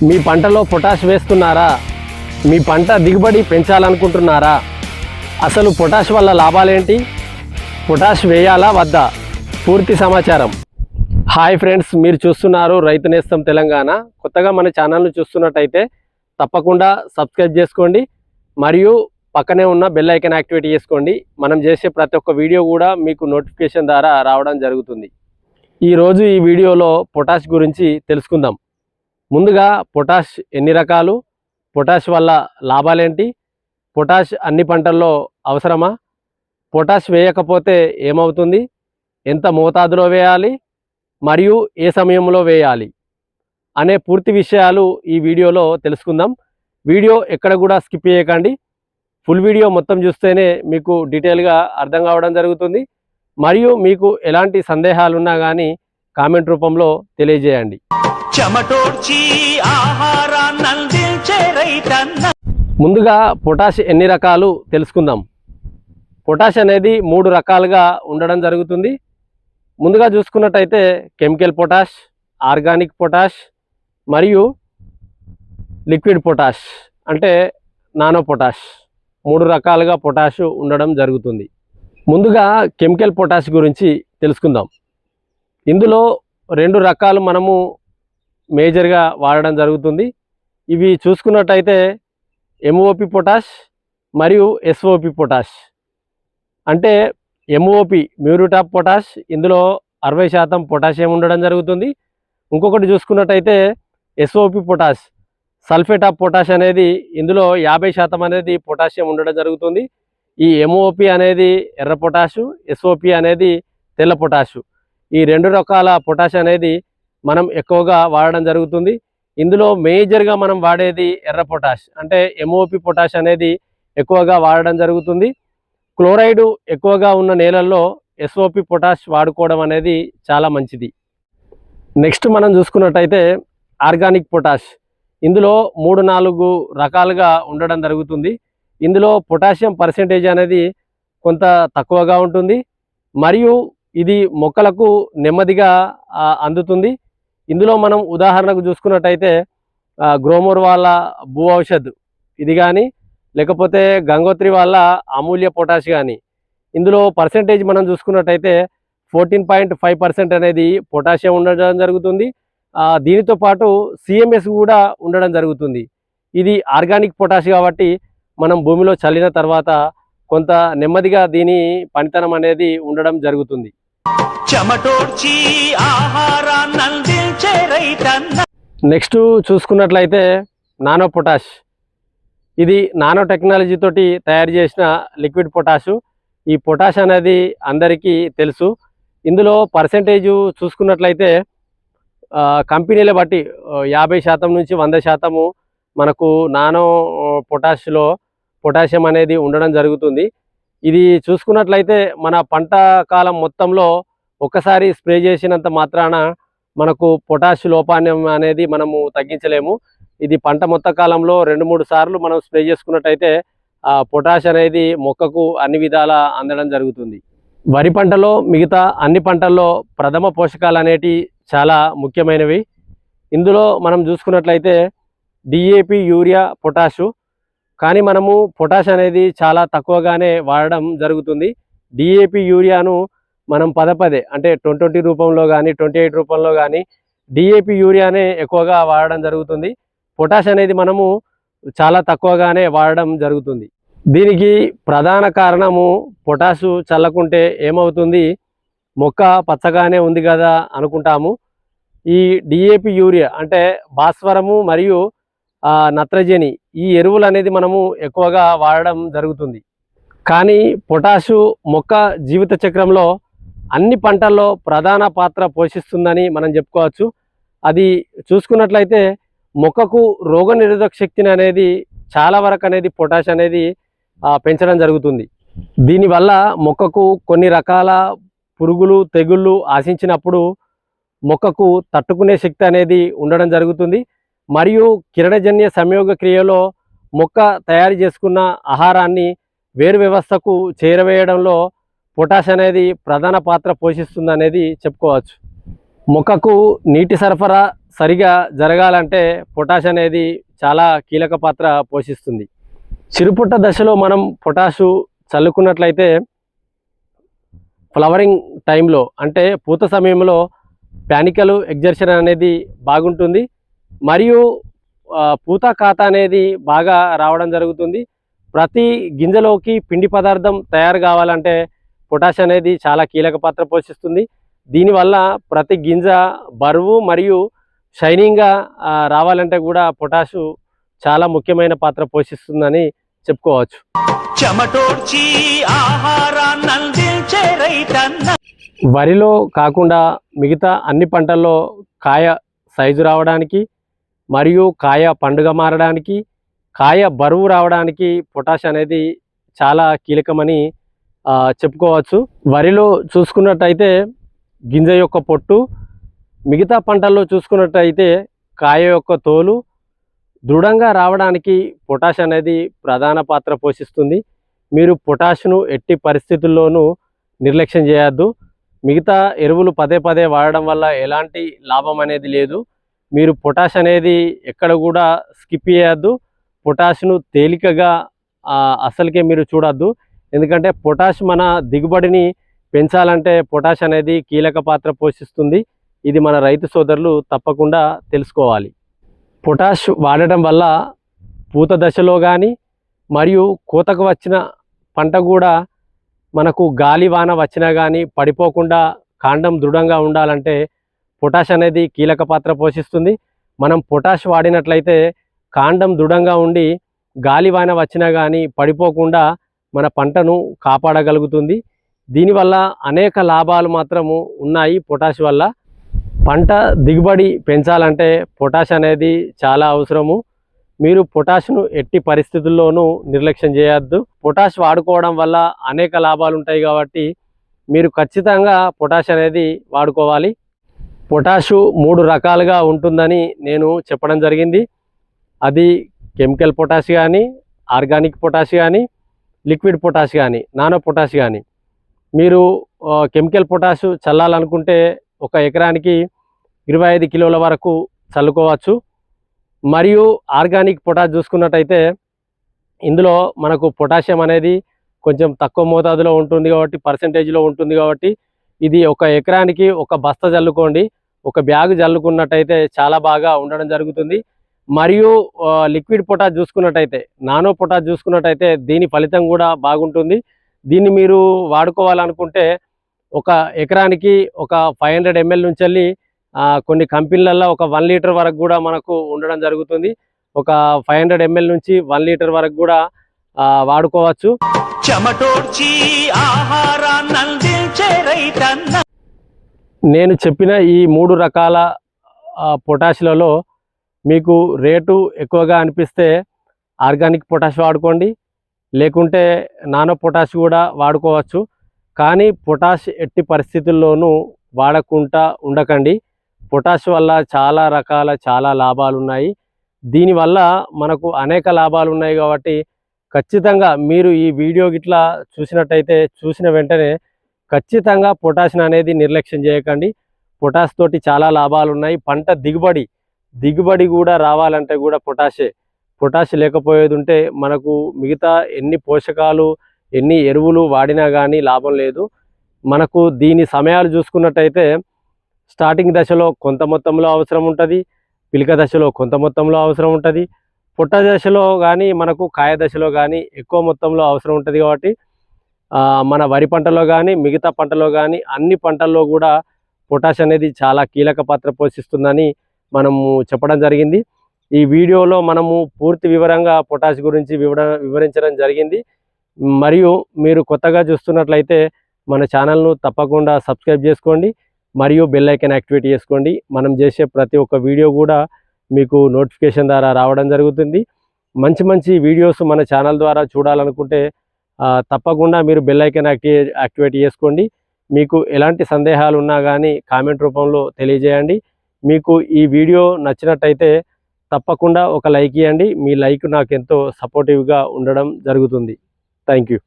మీ పంటలో పొటాష్ వేస్తున్నారా? మీ పంట దిగుబడి పెంచాలనుకుంటున్నారా? అసలు పొటాష్ వల్ల లాభాలేంటి? పొటాష్ వేయాలా వద్దా? పూర్తి సమాచారం. హాయ్ ఫ్రెండ్స్, మీరు చూస్తున్నారు రైతు నేస్తం తెలంగాణ. కొత్తగా మన ఛానల్ను చూస్తున్నట్టయితే తప్పకుండా సబ్స్క్రైబ్ చేసుకోండి మరియు పక్కనే ఉన్న బెల్ ఐకాన్ యాక్టివేట్ చేసుకోండి. మనం చేసే ప్రతి ఒక్క వీడియో కూడా మీకు నోటిఫికేషన్ ద్వారా రావడం జరుగుతుంది. ఈరోజు ఈ వీడియోలో పొటాష్ గురించి తెలుసుకుందాం. ముందుగా పొటాష్ ఎన్ని రకాలు, పొటాష్ వల్ల లాభాలేంటి, పొటాష్ అన్ని పంటల్లో అవసరమా, పొటాష్ వేయకపోతే ఏమవుతుంది, ఎంత మోతాదులో వేయాలి మరియు ఏ సమయంలో వేయాలి అనే పూర్తి విషయాలు ఈ వీడియోలో తెలుసుకుందాం. వీడియో ఎక్కడ కూడా స్కిప్ చేయకండి. ఫుల్ వీడియో మొత్తం చూస్తేనే మీకు డీటెయిల్గా అర్థం కావడం జరుగుతుంది. మరియు మీకు ఎలాంటి సందేహాలు ఉన్నా కానీ కామెంట్ రూపంలో తెలియజేయండి. ముందుగా పొటాష్ ఎన్ని రకాలు తెలుసుకుందాం. పొటాష్ అనేది 3 రకాలుగా ఉండడం జరుగుతుంది. ముందుగా చూసుకున్నట్టయితే కెమికల్ పొటాష్, ఆర్గానిక్ పొటాష్ మరియు లిక్విడ్ పొటాష్ అంటే నానో పొటాష్, 3 రకాలుగా పొటాష్ ఉండడం జరుగుతుంది. ముందుగా కెమికల్ పొటాష్ గురించి తెలుసుకుందాం. ఇందులో 2 రకాలు మనము మేజర్గా వాడడం జరుగుతుంది. ఇవి చూసుకున్నట్టయితే ఎంఓపి పొటాష్ మరియు ఎస్ఓపి పొటాష్. అంటే ఎంఓపి మ్యూరేట్ ఆఫ్ పొటాష్, ఇందులో 60% పొటాషియం ఉండడం జరుగుతుంది. ఇంకొకటి చూసుకున్నట్టయితే SOP potash, sulphate of potash అనేది, ఇందులో 50% అనేది పొటాషియం ఉండడం జరుగుతుంది. ఈ ఎంఓపి అనేది ఎర్ర పొటాషు, ఎస్ఓపి అనేది తెల్ల పొటాషు. ఈ 2 రకాల పొటాష్ అనేది మనం ఎక్కువగా వాడడం జరుగుతుంది. ఇందులో మేజర్గా మనం వాడేది ఎర్ర పొటాష్ అంటే ఎంఓపి పొటాష్ అనేది ఎక్కువగా వాడడం జరుగుతుంది. క్లోరైడ్ ఎక్కువగా ఉన్న నేలల్లో ఎస్ఓపి పొటాష్ వాడుకోవడం అనేది చాలా మంచిది. నెక్స్ట్ మనం చూసుకున్నట్టయితే ఆర్గానిక్ పొటాష్. ఇందులో 3-4 రకాలుగా ఉండడం జరుగుతుంది. ఇందులో పొటాషియం పర్సెంటేజ్ అనేది కొంత తక్కువగా ఉంటుంది మరియు ఇది మొక్కలకు నెమ్మదిగా అందుతుంది. ఇందులో మనం ఉదాహరణకు చూసుకున్నట్టయితే గ్రోమోర్ వాళ్ళ భూ ఔషధ్ ఇది కానీ, లేకపోతే గంగోత్రి వాళ్ళ అమూల్య పొటాష్ కానీ, ఇందులో పర్సెంటేజ్ మనం చూసుకున్నట్టయితే 14.5% అనేది పొటాషియం ఉండడం జరుగుతుంది. దీనితో పాటు సిఎంఎస్ కూడా ఉండడం జరుగుతుంది. ఇది ఆర్గానిక్ పొటాష్ కాబట్టి మనం భూమిలో చల్లిన తర్వాత కొంత నెమ్మదిగా దీని పనితనం అనేది ఉండడం జరుగుతుంది. నెక్స్ట్ చూసుకున్నట్లయితే నానో పొటాష్. ఇది నానో టెక్నాలజీ తోటి తయారు చేసిన లిక్విడ్ పొటాషు. ఈ పొటాష్ అనేది అందరికీ తెలుసు. ఇందులో పర్సెంటేజ్ చూసుకున్నట్లయితే కంపెనీల బట్టి 50% నుంచి 100% మనకు నానో పొటాష్లో పొటాషియం అనేది ఉండడం జరుగుతుంది. ఇది చూసుకున్నట్లయితే మన పంట కాలం మొత్తంలో ఒకసారి స్ప్రే చేసినంత మాత్రాన మనకు పొటాష్ లోపాన్ని అనేది మనము తగ్గించలేము. ఇది పంట మొత్త కాలంలో 2-3 సార్లు మనం స్ప్రే చేసుకున్నట్టయితే పొటాష్ అనేది మొక్కకు అన్ని విధాల అందడం జరుగుతుంది. వరి పంటలో మిగతా అన్ని పంటల్లో ప్రథమ పోషకాలు అనేటివి చాలా ముఖ్యమైనవి. ఇందులో మనం చూసుకున్నట్లయితే డిఏపి, యూరియా, పొటాషు. కానీ మనము పొటాష్ అనేది చాలా తక్కువగానే వాడడం జరుగుతుంది. డిఏపి, యూరియాను మనం పదే అంటే 20 రూపంలో కానీ 28 రూపంలో కానీ డిఏపి, యూరియానే ఎక్కువగా వాడడం జరుగుతుంది. పొటాష్ అనేది మనము చాలా తక్కువగానే వాడడం జరుగుతుంది. దీనికి ప్రధాన కారణము పొటాషు చల్లకుంటే ఏమవుతుంది, మొక్క పచ్చగానే ఉంది కదా అనుకుంటాము. ఈ డిఏపి, యూరియా అంటే భాస్వరము మరియు నత్రజని, ఈ ఎరువులు అనేది మనము ఎక్కువగా వాడడం జరుగుతుంది. కానీ పొటాషు మొక్క జీవిత చక్రంలో అన్ని పంటల్లో ప్రధాన పాత్ర పోషిస్తుందని మనం చెప్పుకోవచ్చు. అది చూసుకున్నట్లయితే మొక్కకు రోగనిరోధక శక్తిని అనేది చాలా వరకు అనేది పొటాష్ అనేది పెంచడం జరుగుతుంది. దీనివల్ల మొక్కకు కొన్ని రకాల పురుగులు, తెగుళ్ళు ఆశించినప్పుడు మొక్కకు తట్టుకునే శక్తి అనేది ఉండడం జరుగుతుంది. మరియు కిరణజన్య సంయోగ క్రియలో మొక్క తయారు చేసుకున్న ఆహారాన్ని వేరు వ్యవస్థకు చేరవేయడంలో పొటాష్ అనేది ప్రధాన పాత్ర పోషిస్తుంది అనేది చెప్పుకోవచ్చు. మొక్కకు నీటి సరఫరా సరిగా జరగాలంటే పొటాష్ అనేది చాలా కీలక పాత్ర పోషిస్తుంది. చిరుపుట్ట దశలో మనం పొటాషు చల్లుకున్నట్లయితే ఫ్లవరింగ్ టైంలో అంటే పూత సమయంలో ప్యానికల్ ఎగ్జర్షన్ అనేది బాగుంటుంది. మరియు పూత ఖాత అనేది బాగా రావడం జరుగుతుంది. ప్రతి గింజలోకి పిండి పదార్థం తయారు కావాలంటే పొటాష్ అనేది చాలా కీలక పాత్ర పోషిస్తుంది. దీనివల్ల ప్రతి గింజ బరువు మరియు షైనింగ్గా రావాలంటే కూడా పొటాషు చాలా ముఖ్యమైన పాత్ర పోషిస్తుందని చెప్పుకోవచ్చు. వరిలో కాకుండా మిగతా అన్ని పంటల్లో కాయ సైజు రావడానికి మరియు కాయ పండుగ మారడానికి కాయ బరువు రావడానికి పొటాష్ అనేది చాలా కీలకమని చెప్పుకోవచ్చు. వరిలో చూసుకున్నట్టయితే గింజ యొక్క పొట్టు, మిగతా పంటల్లో చూసుకున్నట్టయితే కాయ యొక్క తోలు దృఢంగా రావడానికి పొటాష్ అనేది ప్రధాన పాత్ర పోషిస్తుంది. మీరు పొటాష్ను ఎట్టి పరిస్థితుల్లోనూ నిర్లక్ష్యం చేయొద్దు. మిగతా ఎరువులు పదే పదే వాడడం వల్ల ఎలాంటి లాభం అనేది లేదు. మీరు పొటాష్ అనేది ఎక్కడ కూడా స్కిప్ చేయొద్దు. పొటాష్ను తేలికగా అసలుకే మీరు చూడొద్దు. ఎందుకంటే పొటాష్ మన దిగుబడిని పెంచాలంటే పొటాష్ అనేది కీలక పాత్ర పోషిస్తుంది. ఇది మన రైతు సోదరులు తప్పకుండా తెలుసుకోవాలి. పొటాష్ వాడటం వల్ల పూత దశలో కానీ మరియు కోతకు వచ్చిన పంట కూడా మనకు గాలి వాన వచ్చినా కానీ పడిపోకుండా కాండం దృఢంగా ఉండాలంటే పొటాష్ అనేది కీలక పాత్ర పోషిస్తుంది. మనం పొటాష్ వాడినట్లయితే కాండం దృఢంగా ఉండి గాలి వాన వచ్చినా కానీ పడిపోకుండా మన పంటను కాపాడగలుగుతుంది. దీనివల్ల అనేక లాభాలు మాత్రము ఉన్నాయి. పొటాష్ వల్ల పంట దిగుబడి పెంచాలంటే పొటాష్ అనేది చాలా అవసరము. మీరు పొటాష్ను ఎట్టి పరిస్థితుల్లోనూ నిర్లక్ష్యం చేయొద్దు. పొటాష్ వాడుకోవడం వల్ల అనేక లాభాలు ఉంటాయి కాబట్టి మీరు ఖచ్చితంగా పొటాష్ అనేది వాడుకోవాలి. పొటాషు 3 రకాలుగా ఉంటుందని నేను చెప్పడం జరిగింది. అది కెమికల్ పొటాష్ కానీ, ఆర్గానిక్ పొటాష్ కానీ, లిక్విడ్ పొటాష్ కానీ, నానో పొటాష్ కానీ. మీరు కెమికల్ పొటాషు చల్లాలనుకుంటే ఒక ఎకరానికి 25 కిలోల వరకు చల్లుకోవచ్చు. మరియు ఆర్గానిక్ పొటాష్ చూసుకున్నట్టయితే ఇందులో మనకు పొటాషియం అనేది కొంచెం తక్కువ మోతాదులో ఉంటుంది కాబట్టి పర్సెంటేజ్లో ఉంటుంది కాబట్టి ఇది ఒక ఎకరానికి ఒక బస్తా చల్లుకోండి. ఒక బ్యాగ్ చల్లుకున్నట్టయితే చాలా బాగా ఉండడం జరుగుతుంది. మరియు లిక్విడ్ పొటాష్ చూసుకున్నట్టయితే, నానో పొటాష్ చూసుకున్నట్టయితే దీని ఫలితం కూడా బాగుంటుంది. దీన్ని మీరు వాడుకోవాలనుకుంటే ఒక ఎకరానికి ఒక 500 ml నుంచి వెళ్ళి కొన్ని కంపెనీలలో ఒక 1 లీటర్ వరకు కూడా మనకు ఉండడం జరుగుతుంది. ఒక 500 ml నుంచి 1 లీటర్ వరకు కూడా వాడుకోవచ్చు. నేను చెప్పిన ఈ 3 రకాల పొటాష్లలో మీకు రేటు ఎక్కువగా అనిపిస్తే ఆర్గానిక్ పొటాష్ వాడుకోండి, లేకుంటే నానో పొటాష్ కూడా వాడుకోవచ్చు. కానీ పొటాష్ ఎట్టి పరిస్థితుల్లోనూ వాడకుండా ఉండకండి. పొటాష్ వల్ల చాలా లాభాలు ఉన్నాయి. దీనివల్ల మనకు అనేక లాభాలు ఉన్నాయి కాబట్టి ఖచ్చితంగా మీరు ఈ వీడియో గిట్లా చూసినట్టయితే చూసిన వెంటనే ఖచ్చితంగా పొటాష్ అనేది నిర్లక్ష్యం చేయకండి. పొటాష్ తోటి చాలా లాభాలు ఉన్నాయి. పంట దిగుబడి కూడా రావాలంటే కూడా పొటాష్ లేకపోయేది ఉంటే మనకు మిగతా ఎన్ని పోషకాలు ఎన్ని ఎరువులు వాడినా కానీ లాభం లేదు. మనకు దీని సమయాలు చూసుకున్నట్టయితే స్టార్టింగ్ దశలో కొంత మొత్తంలో అవసరం ఉంటుంది, పిలిక దశలో కొంత మొత్తంలో అవసరం ఉంటుంది, పుట్ట దశలో కానీ మనకు కాయ దశలో కానీ ఎక్కువ మొత్తంలో అవసరం ఉంటుంది. కాబట్టి మన వరి పంటలో కానీ మిగతా పంటలో కానీ అన్ని పంటల్లో కూడా పొటాష్ అనేది చాలా కీలక పాత్ర పోషిస్తుందని మనము చెప్పడం జరిగింది. ఈ వీడియోలో మనము పూర్తి వివరంగా పొటాష్ గురించి వివరించడం జరిగింది. మరియు మీరు కొత్తగా చూస్తున్నట్లయితే మన ఛానల్ను తప్పకుండా సబ్స్క్రైబ్ చేసుకోండి మరియు బెల్ ఐకాన్ యాక్టివేట్ చేసుకోండి. మనం చేసే ప్రతి ఒక్క వీడియో కూడా మీకు నోటిఫికేషన్ ద్వారా రావడం జరుగుతుంది. మంచి వీడియోస్ మన ఛానల్ ద్వారా చూడాలనుకుంటే తప్పకుండా మీరు బెల్ ఐకాన్ యాక్టివేట్ చేసుకోండి. మీకు ఎలాంటి సందేహాలు ఉన్నా కానీ కామెంట్ రూపంలో తెలియజేయండి. మీకు ఈ వీడియో నచ్చినట్టయితే తప్పకుండా ఒక లైక్ ఇవ్వండి. మీ లైక్ నాకు ఎంతో సపోర్టివ్గా ఉండడం జరుగుతుంది. Thank you.